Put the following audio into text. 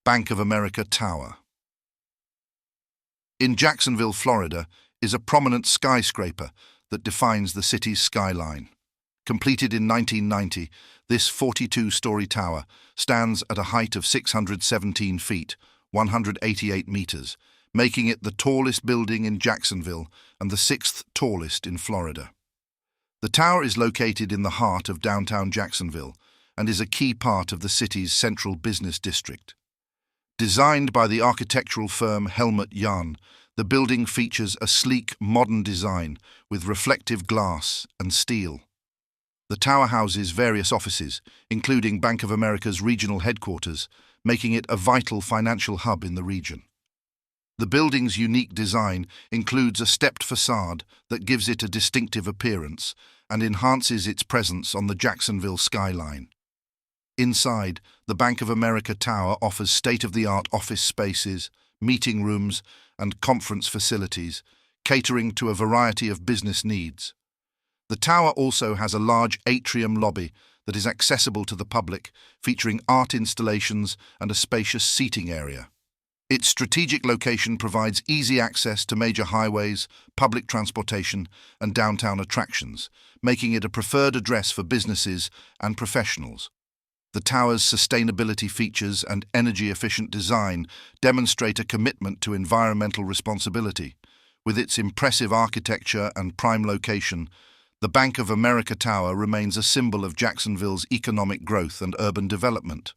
Bank of America Tower. In Jacksonville, Florida, is a prominent skyscraper that defines the city's skyline. Completed in 1990, this 42-story tower stands at a height of 617 feet, 188 meters, making it the tallest building in Jacksonville and the sixth tallest in Florida. The tower is located in the heart of downtown Jacksonville and is a key part of the city's central business district. Designed by the architectural firm Helmut Jahn, the building features a sleek, modern design with reflective glass and steel. The tower houses various offices, including Bank of America's regional headquarters, making it a vital financial hub in the region. The building's unique design includes a stepped facade that gives it a distinctive appearance and enhances its presence on the Jacksonville skyline. Inside, the Bank of America Tower offers state-of-the-art office spaces, meeting rooms, and conference facilities, catering to a variety of business needs. The tower also has a large atrium lobby that is accessible to the public, featuring art installations and a spacious seating area. Its strategic location provides easy access to major highways, public transportation, and downtown attractions, making it a preferred address for businesses and professionals. The tower's sustainability features and energy-efficient design demonstrate a commitment to environmental responsibility. With its impressive architecture and prime location, the Bank of America Tower remains a symbol of Jacksonville's economic growth and urban development.